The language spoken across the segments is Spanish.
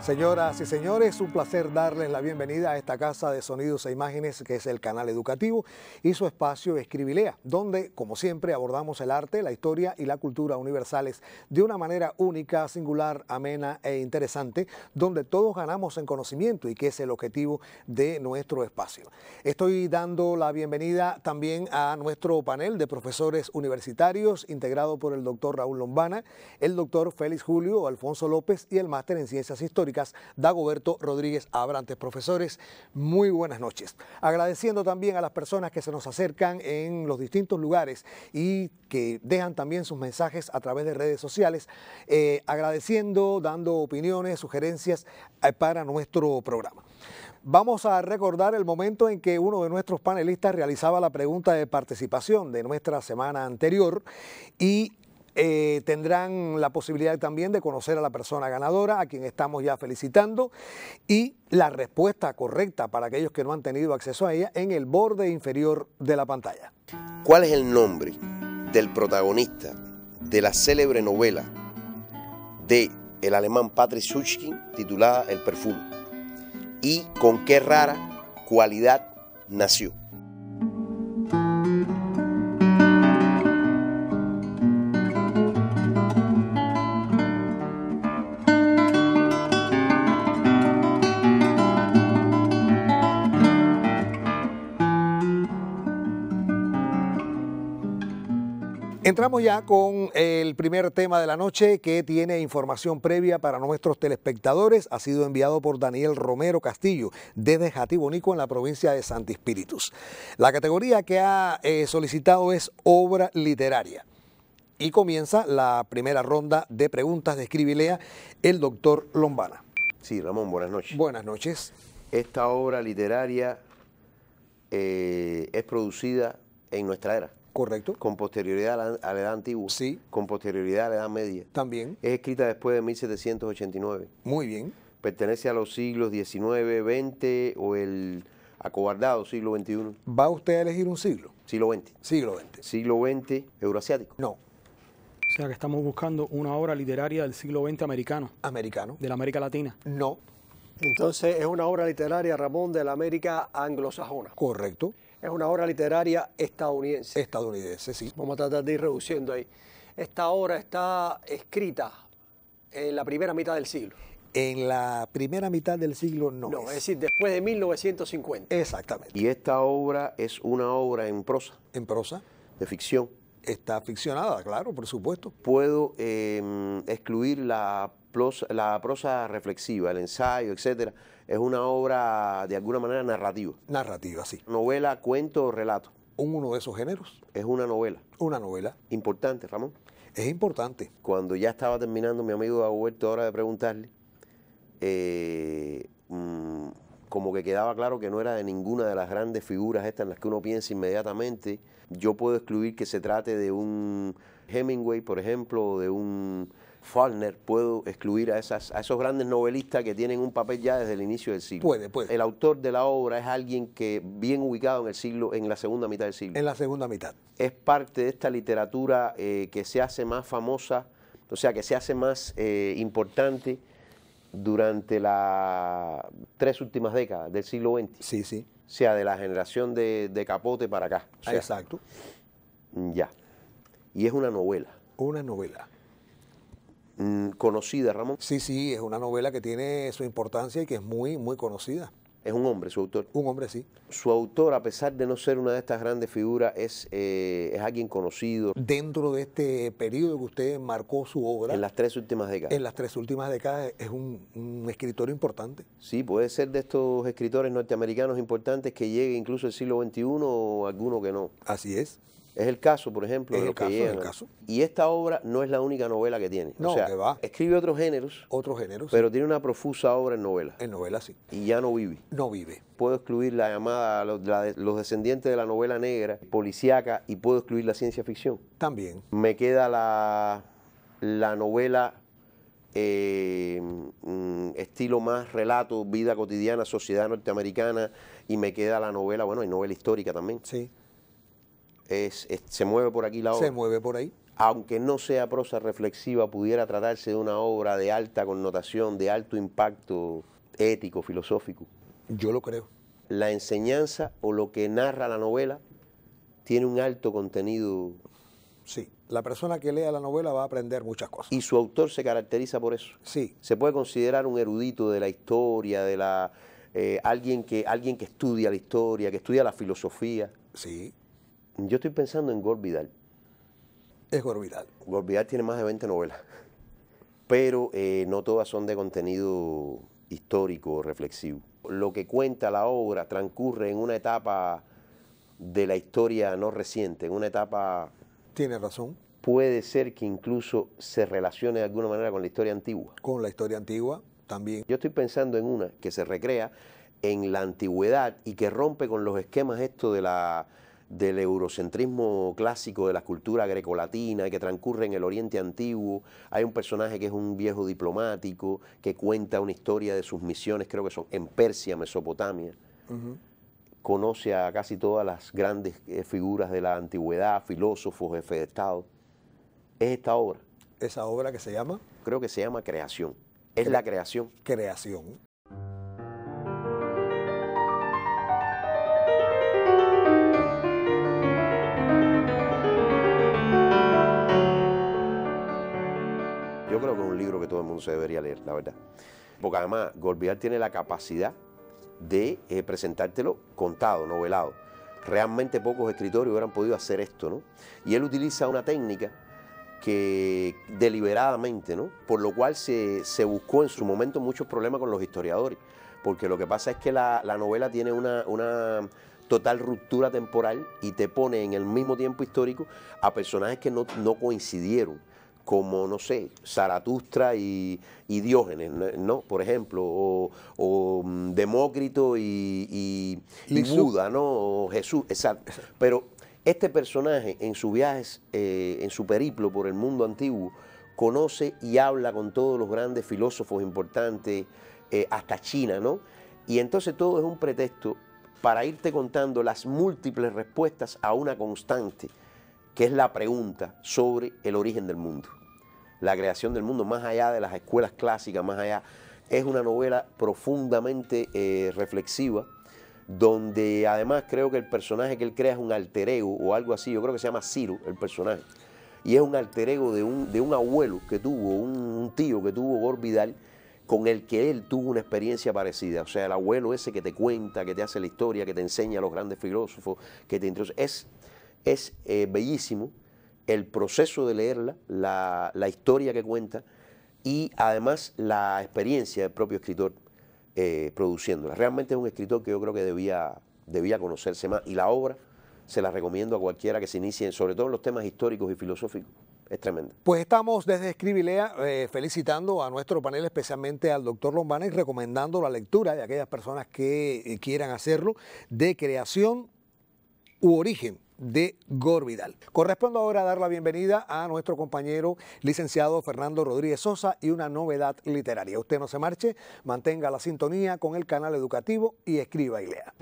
Señoras y señores, un placer darles la bienvenida a esta casa de sonidos e imágenes que es el canal educativo y su espacio Escribilea, donde, como siempre, abordamos el arte, la historia y la cultura universales de una manera única, singular, amena e interesante, donde todos ganamos en conocimiento y que es el objetivo de nuestro espacio. Estoy dando la bienvenida también a nuestro panel de profesores universitarios integrado por el doctor Raúl Lombana, el doctor Félix Julio Alfonso López y el máster en Ciencias Históricas Dagoberto Rodríguez Abrantes. Profesores, muy buenas noches. Agradeciendo también a las personas que se nos acercan en los distintos lugares y que dejan también sus mensajes a través de redes sociales, agradeciendo, dando opiniones, sugerencias para nuestro programa. Vamos a recordar el momento en que uno de nuestros panelistas realizaba la pregunta de participación de nuestra semana anterior y tendrán la posibilidad también de conocer a la persona ganadora, a quien estamos ya felicitando, y la respuesta correcta para aquellos que no han tenido acceso a ella en el borde inferior de la pantalla. ¿Cuál es el nombre del protagonista de la célebre novela de el alemán Patrick Suchkin titulada El perfume? ¿Y con qué rara cualidad nació? Entramos ya con el primer tema de la noche que tiene información previa para nuestros telespectadores. Ha sido enviado por Daniel Romero Castillo desde Jatibonico en la provincia de Santi Espíritus. La categoría que ha solicitado es obra literaria. Y comienza la primera ronda de preguntas de Escribilea, el doctor Lombana. Sí, Ramón, buenas noches. Buenas noches. Esta obra literaria es producida en nuestra era. Correcto. Con posterioridad a la edad antigua. Sí. Con posterioridad a la edad media. También. Es escrita después de 1789. Muy bien. Pertenece a los siglos XIX, XX o el acobardado siglo XXI. ¿Va usted a elegir un siglo? Siglo XX. Siglo XX. Siglo XX euroasiático. No. O sea que estamos buscando una obra literaria del siglo XX americano. Americano. De la América Latina. No. Entonces es una obra literaria, Ramón, de la América anglosajona. Correcto. Es una obra literaria estadounidense. Estadounidense, sí. Vamos a tratar de ir reduciendo ahí. Esta obra está escrita en la primera mitad del siglo. En la primera mitad del siglo no. No, es decir, después de 1950. Exactamente. Y esta obra es una obra en prosa. En prosa. De ficción. Está ficcionada, claro, por supuesto. Puedo excluir la prosa reflexiva, el ensayo, etcétera. Es una obra de alguna manera narrativa. Narrativa, sí. Novela, cuento o relato. Uno de esos géneros. Es una novela. Una novela. Importante, Ramón. Es importante. Cuando ya estaba terminando, mi amigo Dagoberto, ahora de preguntarle, como que quedaba claro que no era de ninguna de las grandes figuras estas en las que uno piensa inmediatamente. Yo puedo excluir que se trate de un Hemingway, por ejemplo, o de un Faulkner. Puedo excluir a esos grandes novelistas que tienen un papel ya desde el inicio del siglo. Puede. El autor de la obra es alguien que bien ubicado en la segunda mitad del siglo. En la segunda mitad. Es parte de esta literatura que se hace más famosa, o sea, que se hace más importante durante las 3 últimas décadas del siglo XX. Sí, sí. O sea, de la generación de Capote para acá. O sea, exacto. Ya. Y es una novela. Una novela. ¿Conocida, Ramón? Sí, sí, es una novela que tiene su importancia y que es muy, muy conocida. Es un hombre, su autor. Un hombre, sí. Su autor, a pesar de no ser una de estas grandes figuras, es alguien conocido. Dentro de este periodo que usted marcó su obra. En las 3 últimas décadas. En las 3 últimas décadas es un escritor importante. Sí, puede ser de estos escritores norteamericanos importantes que llegue incluso el siglo XXI o alguno que no. Así es. Es el caso, por ejemplo, de los que llegan. Es el caso. Y esta obra no es la única novela que tiene. No, o sea, que va. Escribe otros géneros. Otros géneros. Pero tiene una profusa obra en novela. En novela, sí. Y ya no vive. No vive. Puedo excluir la llamada, los descendientes de la novela negra, policíaca, y puedo excluir la ciencia ficción. También. Me queda la novela estilo más relato, vida cotidiana, sociedad norteamericana, y me queda la novela, bueno, y novela histórica también. Sí. Se mueve por aquí la obra. Se mueve por ahí. aunque no sea prosa reflexiva, pudiera tratarse de una obra de alta connotación, de alto impacto ético, filosófico? Yo lo creo. La enseñanza o lo que narra la novela tiene un alto contenido. Sí, la persona que lea la novela va a aprender muchas cosas. Y su autor se caracteriza por eso. Sí. Se puede considerar un erudito de la historia, alguien que estudia la historia, que estudia la filosofía. Sí. Yo estoy pensando en Gore Vidal. Es Gore Vidal. Gore Vidal tiene más de 20 novelas, pero no todas son de contenido histórico o reflexivo. Lo que cuenta la obra transcurre en una etapa de la historia no reciente, en una etapa... Tiene razón. Puede ser que incluso se relacione de alguna manera con la historia antigua. Con la historia antigua también. Yo estoy pensando en una que se recrea en la antigüedad y que rompe con los esquemas del eurocentrismo clásico de la cultura grecolatina, que transcurre en el Oriente Antiguo. Hay un personaje que es un viejo diplomático que cuenta una historia de sus misiones, creo que son en Persia, Mesopotamia. Conoce a casi todas las grandes figuras de la antigüedad, filósofos, jefes de Estado. Es esta obra. ¿Esa obra que se llama? Creo que se llama Creación. Es la creación. Creación. Yo creo que es un libro que todo el mundo se debería leer, la verdad. Porque además Gore Vidal tiene la capacidad de presentártelo contado, novelado. Realmente pocos escritores hubieran podido hacer esto, ¿no? Y él utiliza una técnica que deliberadamente, ¿no? Por lo cual se buscó en su momento muchos problemas con los historiadores, porque lo que pasa es que la novela tiene una total ruptura temporal y te pone en el mismo tiempo histórico a personajes que no coincidieron, como, no sé, Zaratustra y Diógenes, ¿no? Por ejemplo, o Demócrito y Buda, ¿no? O Jesús, exacto. Pero este personaje en sus viajes, en su periplo por el mundo antiguo, conoce y habla con todos los grandes filósofos importantes, hasta China, ¿no? Y entonces todo es un pretexto para irte contando las múltiples respuestas a una constante, que es la pregunta sobre el origen del mundo, la creación del mundo, más allá de las escuelas clásicas, más allá. Es una novela profundamente reflexiva, donde además creo que el personaje que él crea es un alter ego o algo así. Yo creo que se llama Ciro, el personaje, y es un alter ego de un abuelo que tuvo, un tío que tuvo Gore Vidal, con el que él tuvo una experiencia parecida. O sea, el abuelo ese que te cuenta, que te hace la historia, que te enseña a los grandes filósofos, que te introduce. Es bellísimo el proceso de leerla, la historia que cuenta y además la experiencia del propio escritor produciéndola. Realmente es un escritor que yo creo que debía conocerse más, y la obra se la recomiendo a cualquiera que se inicie, sobre todo en los temas históricos y filosóficos. Es tremenda. Pues estamos desde Escribilea felicitando a nuestro panel, especialmente al doctor Lombana, y recomendando la lectura de aquellas personas que quieran hacerlo, de Creación u Origen, de Gore Vidal. Corresponde ahora dar la bienvenida a nuestro compañero licenciado Fernando Rodríguez Sosa y una novedad literaria. Usted no se marche, mantenga la sintonía con el canal educativo y escriba y lea.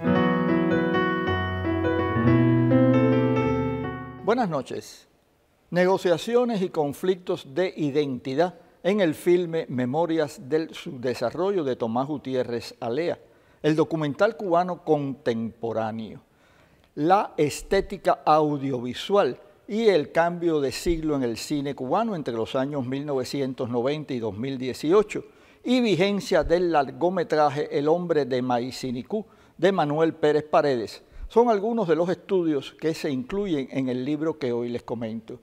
Buenas noches. Negociaciones y conflictos de identidad en el filme Memorias del Subdesarrollo de Tomás Gutiérrez Alea, el documental cubano contemporáneo. La estética audiovisual y el cambio de siglo en el cine cubano entre los años 1990 y 2018, y vigencia del largometraje El hombre de Maicinicú, de Manuel Pérez Paredes, son algunos de los estudios que se incluyen en el libro que hoy les comento.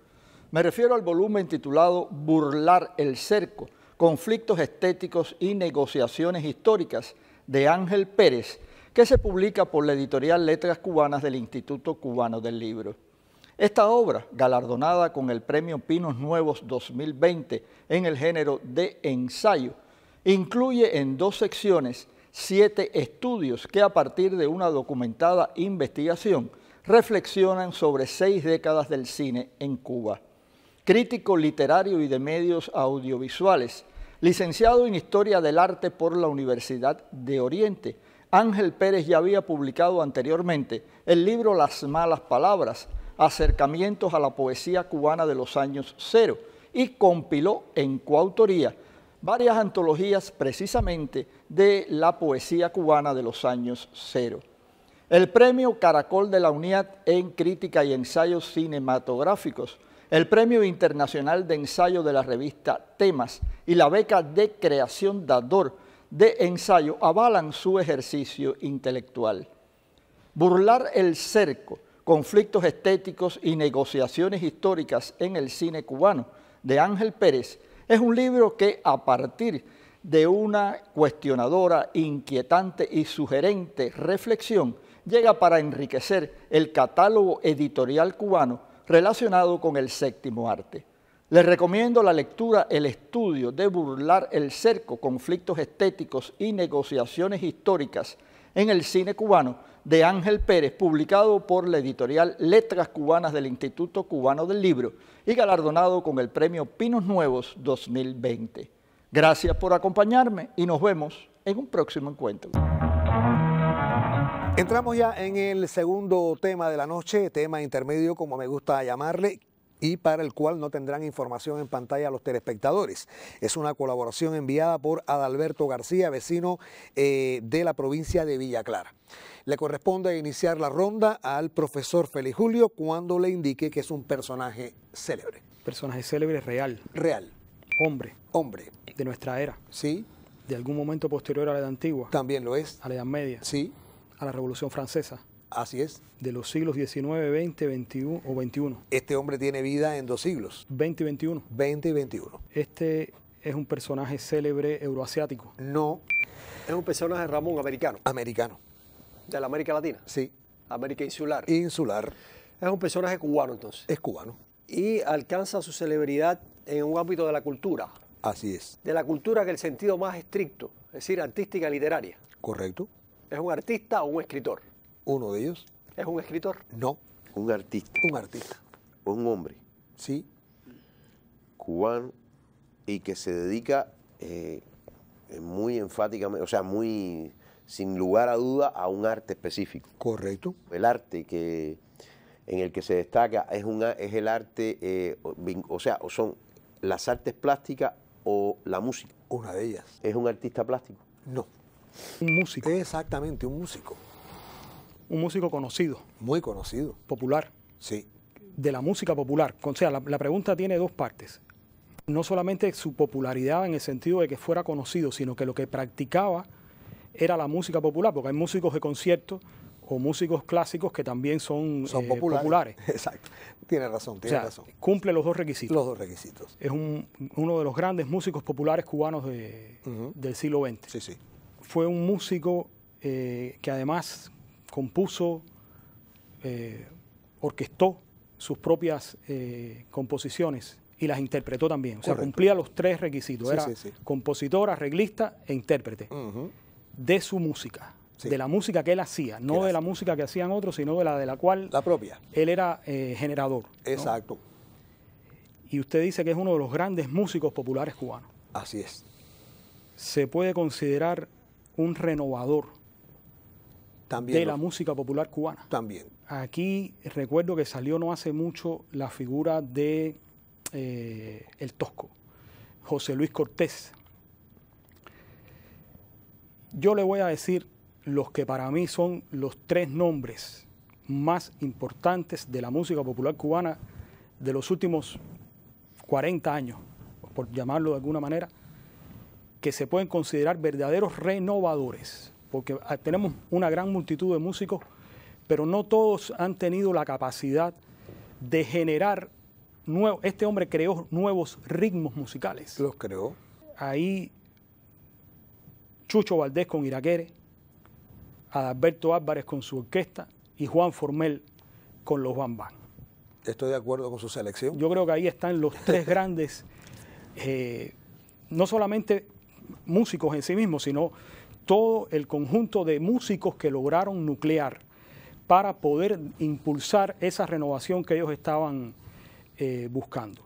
Me refiero al volumen titulado Burlar el cerco, conflictos estéticos y negociaciones históricas, de Ángel Pérez, que se publica por la editorial Letras Cubanas del Instituto Cubano del Libro. Esta obra, galardonada con el Premio Pinos Nuevos 2020 en el género de ensayo, incluye en 2 secciones 7 estudios que, a partir de una documentada investigación, reflexionan sobre 6 décadas del cine en Cuba. Crítico literario y de medios audiovisuales, licenciado en Historia del Arte por la Universidad de Oriente, Ángel Pérez ya había publicado anteriormente el libro Las malas palabras, Acercamientos a la poesía cubana de los años cero y compiló en coautoría varias antologías precisamente de la poesía cubana de los años cero. El Premio Caracol de la UNIAD en Crítica y Ensayos Cinematográficos, el Premio Internacional de Ensayo de la revista Temas y la beca de creación Dador de ensayo avalan su ejercicio intelectual. Burlar el cerco, conflictos estéticos y negociaciones históricas en el cine cubano, de Ángel Pérez, es un libro que, a partir de una cuestionadora, inquietante y sugerente reflexión, llega para enriquecer el catálogo editorial cubano relacionado con el séptimo arte. Les recomiendo la lectura, el estudio de Burlar el cerco, conflictos estéticos y negociaciones históricas en el cine cubano, de Ángel Pérez, publicado por la editorial Letras Cubanas del Instituto Cubano del Libro y galardonado con el Premio Pinos Nuevos 2020. Gracias por acompañarme y nos vemos en un próximo encuentro. Entramos ya en el segundo tema de la noche, tema intermedio como me gusta llamarle, y para el cual no tendrán información en pantalla los telespectadores. Es una colaboración enviada por Adalberto García, vecino de la provincia de Villa Clara. Le corresponde iniciar la ronda al profesor Félix Julio cuando le indique que es un personaje célebre. Personaje célebre real. Real. Hombre. Hombre. De nuestra era. Sí. De algún momento posterior a la Edad Antigua. También lo es. A la Edad Media. Sí. A la Revolución Francesa. Así es. De los siglos XIX, XX, XXI o XXI. Este hombre tiene vida en 2 siglos. 20 y XXI. 20 y 21. Este es un personaje célebre euroasiático. No. Es un personaje, Ramón, americano. Americano. De la América Latina. Sí. América insular. Insular. Es un personaje cubano, entonces. Es cubano. Y alcanza su celebridad en un ámbito de la cultura. Así es. De la cultura que el sentido más estricto, es decir, artística, literaria. Correcto. ¿Es un artista o un escritor? Uno de ellos. ¿Es un escritor? No. Un artista. Un artista. Un hombre. Sí. Cubano y que se dedica muy enfáticamente, o sea, muy sin lugar a duda a un arte específico. Correcto. El arte en el que se destaca es el arte, o sea, o son las artes plásticas o la música. Una de ellas. ¿Es un artista plástico? No. Un músico. Exactamente, un músico. Un músico conocido. Muy conocido. Popular. Sí. De la música popular. O sea, la pregunta tiene 2 partes. No solamente su popularidad en el sentido de que fuera conocido, sino que lo que practicaba era la música popular, porque hay músicos de concierto o músicos clásicos que también son populares. Exacto. Tiene razón, tiene razón. Cumple los 2 requisitos. Los 2 requisitos. Es uno de los grandes músicos populares cubanos del siglo XX. Sí, sí. Fue un músico que además compuso, orquestó sus propias composiciones y las interpretó también. O sea, cumplía los 3 requisitos. Sí, Era sí. compositor, arreglista e intérprete de su música. Sí. De la música que él hacía, no de la música que hacían otros, sino de la cual la propia. Él era generador. Exacto. ¿No? Y usted dice que es uno de los grandes músicos populares cubanos. Así es. Se puede considerar un renovador también de la música popular cubana. También. Aquí recuerdo que salió no hace mucho la figura de el Tosco, José Luis Cortés. Yo le voy a decir los que para mí son los 3 nombres más importantes de la música popular cubana de los últimos 40 años, por llamarlo de alguna manera, que se pueden considerar verdaderos renovadores, porque tenemos una gran multitud de músicos, pero no todos han tenido la capacidad de generar nuevos. Este hombre creó nuevos ritmos musicales. Los creó. Ahí Chucho Valdés con Iraquere, Adalberto Álvarez con su orquesta y Juan Formel con los Bam Bam. Estoy de acuerdo con su selección. Yo creo que ahí están los 3 grandes, no solamente músicos en sí mismos, sino todo el conjunto de músicos que lograron nuclear para poder impulsar esa renovación que ellos estaban buscando.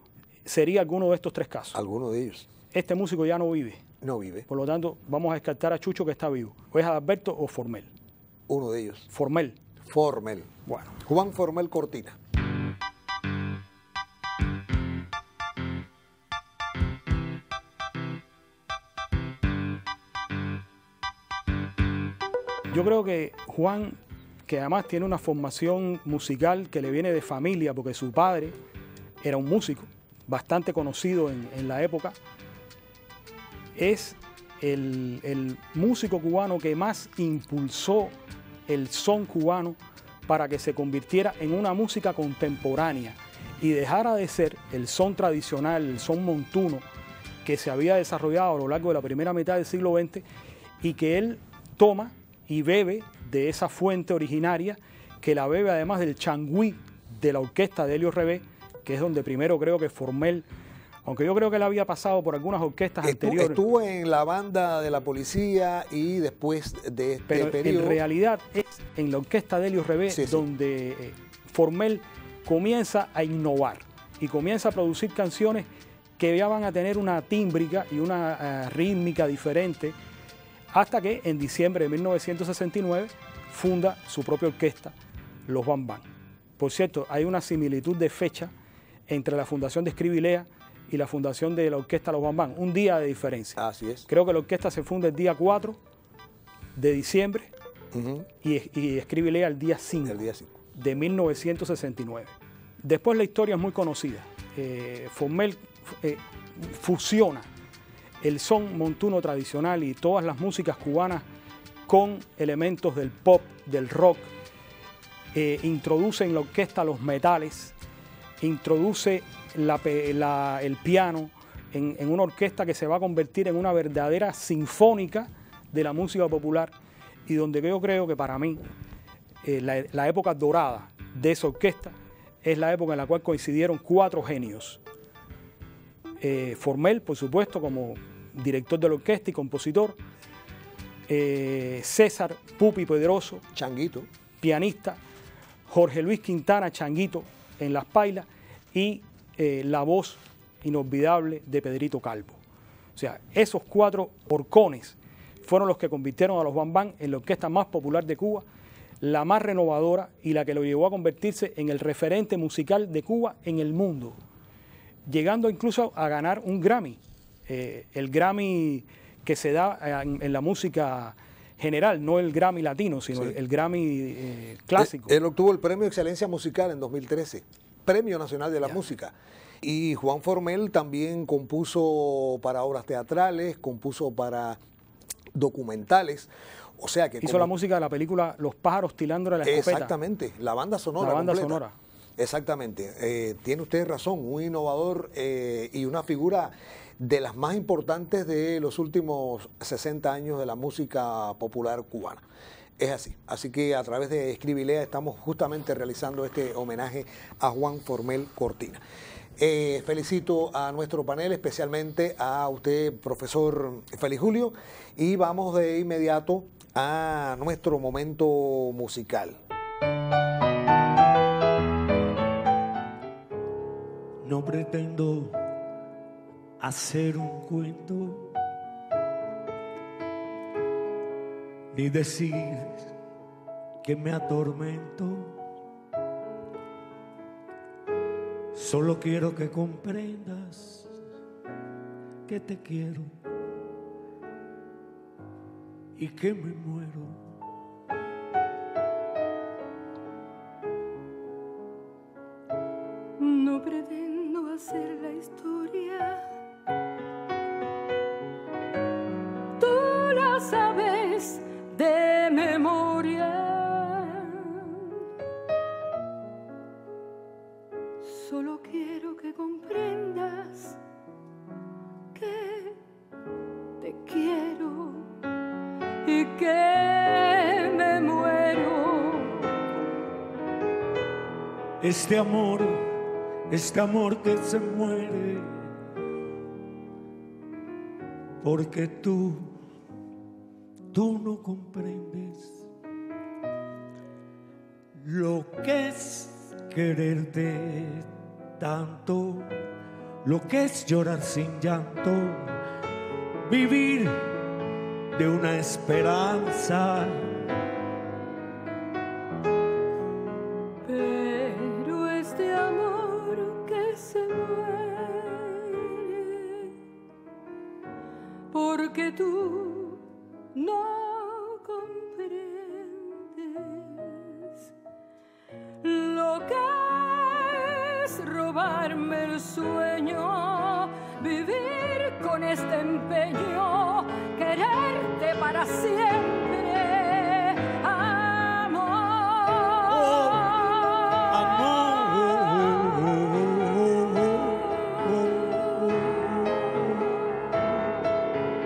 ¿Sería alguno de estos 3 casos? Alguno de ellos. Este músico ya no vive. No vive. Por lo tanto, vamos a descartar a Chucho, que está vivo. ¿O es Adalberto o Formel? Uno de ellos. Formel. Formel. Bueno. Juan Formel Cortina. Yo creo que Juan, que además tiene una formación musical que le viene de familia, porque su padre era un músico bastante conocido en la época, es el músico cubano que más impulsó el son cubano para que se convirtiera en una música contemporánea y dejara de ser el son tradicional, el son montuno que se había desarrollado a lo largo de la primera mitad del siglo XX, y que él toma y bebe de esa fuente originaria, que la bebe además del changüí de la orquesta de Helio Rebé, que es donde primero creo que Formel, aunque yo creo que él había pasado por algunas orquestas anteriores. Estuvo en la banda de la policía y después de este pero periodo. En realidad es en la orquesta de Helio Rebé donde Formel comienza a innovar y comienza a producir canciones que ya van a tener una tímbrica y una rítmica diferente, hasta que en diciembre de 1969 funda su propia orquesta, los Bam Bam. Por cierto, hay una similitud de fecha entre la fundación de Scribilea y la fundación de la orquesta Los Bam Bam, un día de diferencia. Así es. Creo que la orquesta se funda el día 4 de diciembre y Scribilea el día 5, de 1969. Después la historia es muy conocida. Formel fusiona el son montuno tradicional y todas las músicas cubanas con elementos del pop, del rock, introduce en la orquesta los metales, introduce el piano en una orquesta que se va a convertir en una verdadera sinfónica de la música popular, y donde yo creo que para mí la época dorada de esa orquesta es la época en la cual coincidieron 4 genios. Formel, por supuesto, como director de la orquesta y compositor, César Pupi Pedroso, Changuito, pianista, Jorge Luis Quintana, Changuito, en las pailas, y la voz inolvidable de Pedrito Calvo. O sea, esos 4 horcones fueron los que convirtieron a los Bam Bam en la orquesta más popular de Cuba, la más renovadora y la que lo llevó a convertirse en el referente musical de Cuba en el mundo, llegando incluso a ganar un Grammy, el Grammy que se da en la música general, no el Grammy latino, sino el Grammy clásico. Él obtuvo el Premio de Excelencia Musical en 2013, Premio Nacional de la Música. Y Juan Formel también compuso para obras teatrales, compuso para documentales. O sea que hizo la música de la película Los pájaros tirándole la escopeta. Exactamente, la banda sonora. La banda completa. sonora. Exactamente. Tiene usted razón, muy innovador y una figura de las más importantes de los últimos 60 años de la música popular cubana. Es así. Así que a través de Scribilea estamos justamente realizando este homenaje a Juan Formel Cortina. Felicito a nuestro panel, especialmente a usted, profesor Félix Julio, y vamos de inmediato a nuestro momento musical. No pretendo hacer un cuento ni decir que me atormento. Solo quiero que comprendas que te quiero y que me muero. No pretendo hacer la historia, tú la sabes de memoria. Solo quiero que comprendas que te quiero y que me muero. Este amor que se muere, porque tú no comprendes lo que es quererte tanto, lo que es llorar sin llanto, vivir de una esperanza. Pero este amor que se muere, porque tú no comprendes. robarme el sueño, vivir con este empeño, quererte para siempre, amor.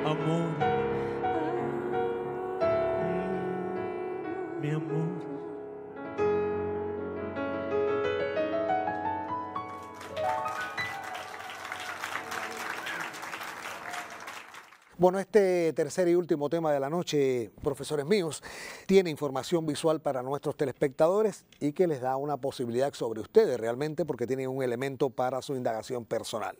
Amor, mi amor. Bueno, este tercer y último tema de la noche, profesores míos, tiene información visual para nuestros telespectadores y que les da una posibilidad sobre ustedes realmente porque tiene un elemento para su indagación personal.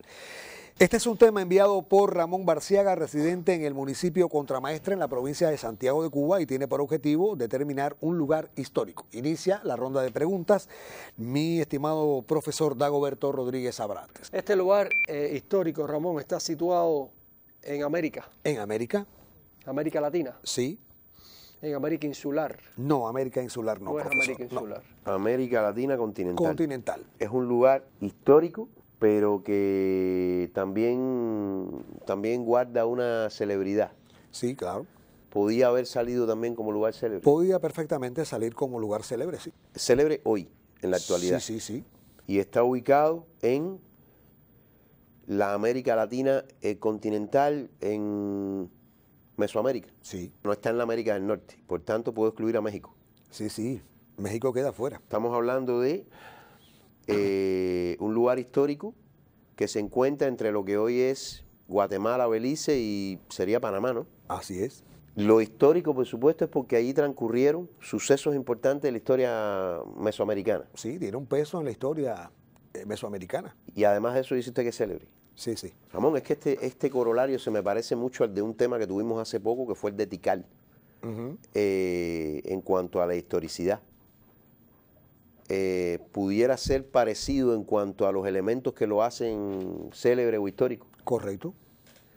Este es un tema enviado por Ramón Barciaga, residente en el municipio Contramaestre en la provincia de Santiago de Cuba y tiene por objetivo determinar un lugar histórico. Inicia la ronda de preguntas mi estimado profesor Dagoberto Rodríguez Abrantes. Este lugar histórico, Ramón, está situado en América. ¿En América? América Latina. Sí. En América Insular. No, América Insular no, No es profesor. América Insular. América Latina continental. Continental. Es un lugar histórico, pero que también guarda una celebridad. Sí, claro. Podía haber salido también como lugar célebre. Podía perfectamente salir como lugar célebre, sí. Célebre hoy, en la actualidad. Sí, sí, sí. Y está ubicado en la América Latina continental, en Mesoamérica. Sí, No está en la América del Norte, por tanto puedo excluir a México. sí, sí. México queda fuera. Estamos hablando de un lugar histórico que se encuentra entre lo que hoy es Guatemala, Belice y sería Panamá, ¿no? Así es. Lo histórico, por supuesto, es porque allí transcurrieron sucesos importantes de la historia mesoamericana. Sí, tiene un peso en la historia mesoamericana. Y además de eso dice usted que es célebre. Sí, sí. Ramón, es que este corolario se me parece mucho al de un tema que tuvimos hace poco, que fue el de Tikal, en cuanto a la historicidad. Pudiera ser parecido en cuanto a los elementos que lo hacen célebre o histórico. Correcto.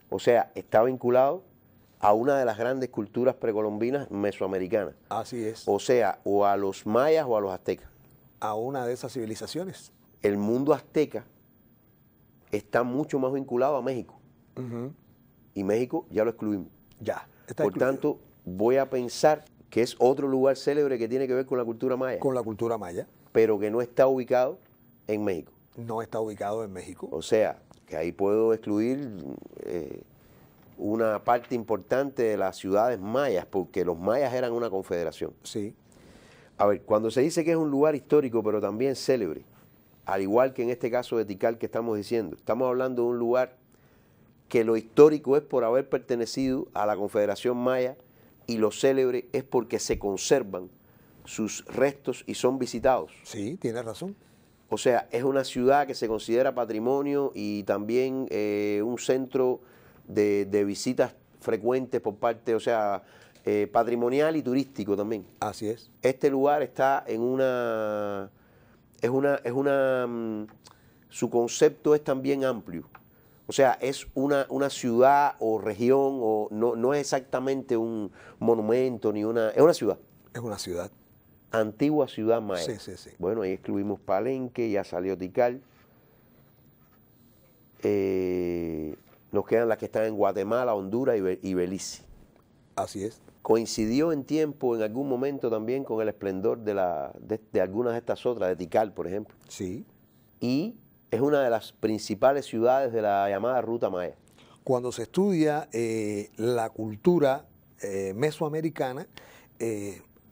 O sea, está vinculado a una de las grandes culturas precolombinas mesoamericanas. Así es. O sea, o a los mayas o a los aztecas. A una de esas civilizaciones. El mundo azteca está mucho más vinculado a México. Y México ya lo excluimos. Ya. Está Por excluido. tanto, voy a pensar que es otro lugar célebre que tiene que ver con la cultura maya, Con la cultura maya. pero que no está ubicado en México. No está ubicado en México. O sea, que ahí puedo excluir una parte importante de las ciudades mayas, porque los mayas eran una confederación. Sí. A ver, cuando se dice que es un lugar histórico, pero también célebre, al igual que en este caso de Tikal que estamos diciendo, estamos hablando de un lugar que lo histórico es por haber pertenecido a la Confederación Maya y lo célebre es porque se conservan sus restos y son visitados. Sí, tiene razón. O sea, es una ciudad que se considera patrimonio y también un centro de visitas frecuentes por parte, o sea, patrimonial y turístico también. Así es. Este lugar está en su concepto es también amplio. O sea, es una ciudad o región, o no es exactamente un monumento, es una ciudad. Es una ciudad. Antigua ciudad maya. Sí, sí, sí. Bueno, ahí excluimos Palenque, ya salió Tikal. Nos quedan las que están en Guatemala, Honduras y Belice. Así es. Coincidió en tiempo, en algún momento también, con el esplendor de algunas de estas otras, de Tikal, por ejemplo. Sí. Y es una de las principales ciudades de la llamada Ruta Maya. Cuando se estudia la cultura mesoamericana,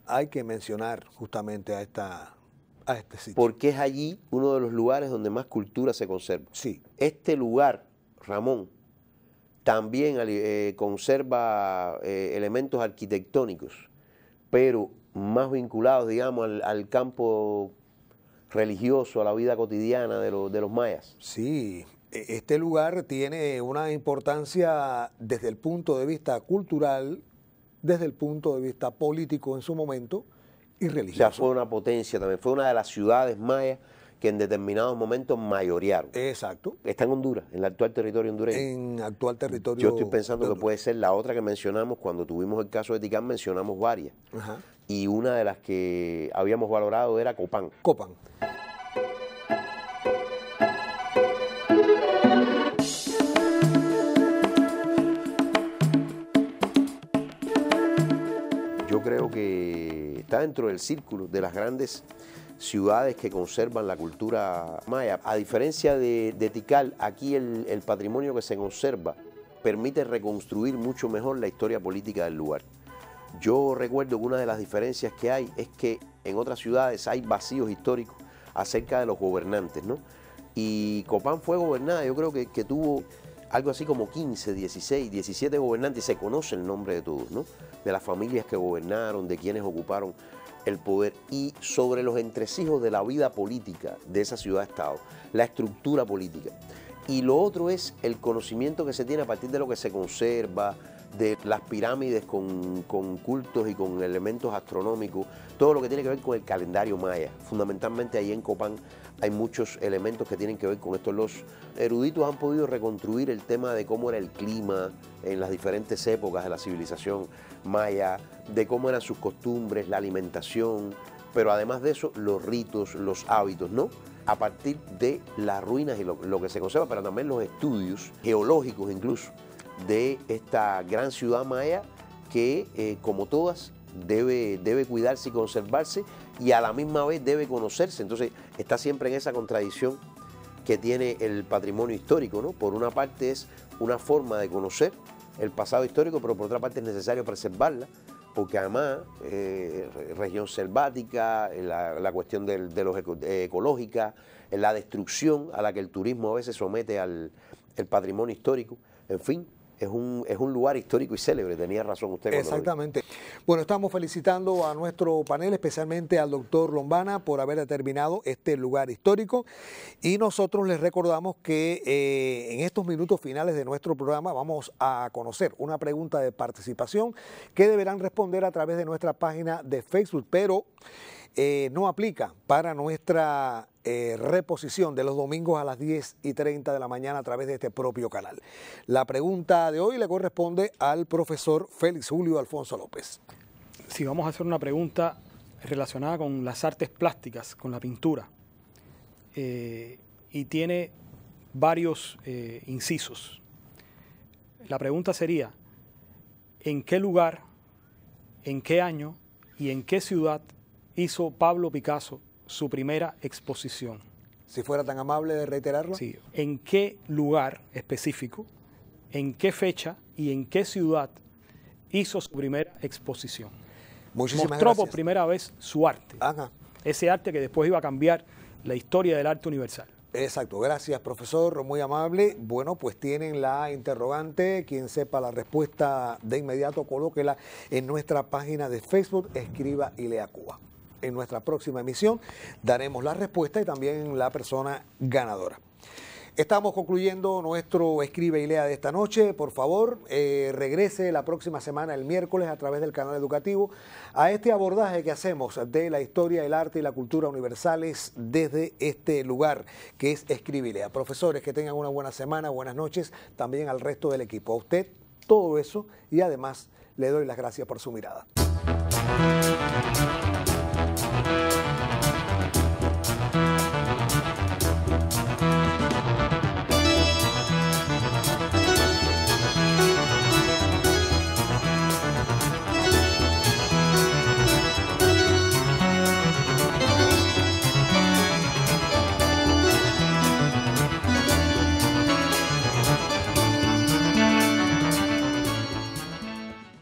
hay que mencionar justamente a este sitio. Porque es allí uno de los lugares donde más cultura se conserva. Sí. Este lugar, Ramón, también conserva elementos arquitectónicos, pero más vinculados, digamos, al campo religioso, a la vida cotidiana de los mayas. Sí, este lugar tiene una importancia desde el punto de vista cultural, desde el punto de vista político en su momento y O sea, religioso. fue una potencia también, fue una de las ciudades mayas que en determinados momentos mayorearon. Exacto, Está en Honduras, en el actual territorio hondureño. en actual territorio. Yo estoy pensando de que puede ser la otra que mencionamos cuando tuvimos el caso de Tikal, mencionamos varias. Ajá. Y una de las que habíamos valorado era Copán. Copán. dentro del círculo de las grandes ciudades que conservan la cultura maya. A diferencia de Tikal, aquí el patrimonio que se conserva permite reconstruir mucho mejor la historia política del lugar. Yo recuerdo que una de las diferencias que hay es que en otras ciudades hay vacíos históricos acerca de los gobernantes, ¿no? Y Copán fue gobernada, yo creo que tuvo algo así como 15, 16, 17 gobernantes, y se conoce el nombre de todos, ¿no? De las familias que gobernaron, de quienes ocuparon el poder, y sobre los entresijos de la vida política de esa ciudad-estado, la estructura política. Y lo otro es el conocimiento que se tiene a partir de lo que se conserva, de las pirámides con cultos y con elementos astronómicos, todo lo que tiene que ver con el calendario maya. Fundamentalmente ahí en Copán hay muchos elementos que tienen que ver con esto. Los eruditos han podido reconstruir el tema de cómo era el clima en las diferentes épocas de la civilización maya, de cómo eran sus costumbres, la alimentación, pero además de eso, los ritos, los hábitos, ¿no? A partir de las ruinas y lo que se conserva, pero también los estudios geológicos incluso de esta gran ciudad maya que, como todas, debe cuidarse y conservarse, y a la misma vez debe conocerse. Entonces está siempre en esa contradicción que tiene el patrimonio histórico, ¿no? Por una parte es una forma de conocer el pasado histórico, pero por otra parte es necesario preservarla, porque además región selvática, la cuestión de los ecológica, la destrucción a la que el turismo a veces somete al patrimonio histórico, en fin. Es un lugar histórico y célebre, tenía razón usted. Exactamente. Bueno, estamos felicitando a nuestro panel, especialmente al doctor Lombana, por haber determinado este lugar histórico. Y nosotros les recordamos que en estos minutos finales de nuestro programa vamos a conocer una pregunta de participación que deberán responder a través de nuestra página de Facebook, pero no aplica para nuestra reposición de los domingos a las 10:30 de la mañana a través de este propio canal. La pregunta de hoy le corresponde al profesor Félix Julio Alfonso López. Sí, vamos a hacer una pregunta relacionada con las artes plásticas, con la pintura, y tiene varios incisos. La pregunta sería, ¿en qué lugar, en qué año y en qué ciudad hizo Pablo Picasso su primera exposición? Si fuera tan amable de reiterarlo. Sí. ¿En qué lugar específico, en qué fecha y en qué ciudad hizo su primera exposición? Muchísimas Mostró gracias. por primera vez su arte. Ajá. Ese arte que después iba a cambiar la historia del arte universal. Exacto, gracias profesor, muy amable. Bueno, pues tienen la interrogante, quien sepa la respuesta de inmediato, colóquela en nuestra página de Facebook, Escriba y Lea Cuba. En nuestra próxima emisión daremos la respuesta y también la persona ganadora. Estamos concluyendo nuestro Escribe y Lea de esta noche. Por favor, regrese la próxima semana, el miércoles, a través del canal educativo, a este abordaje que hacemos de la historia, el arte y la cultura universales desde este lugar que es Escribe y Lea. Profesores, que tengan una buena semana, buenas noches, también al resto del equipo. A usted, todo eso, y además le doy las gracias por su mirada.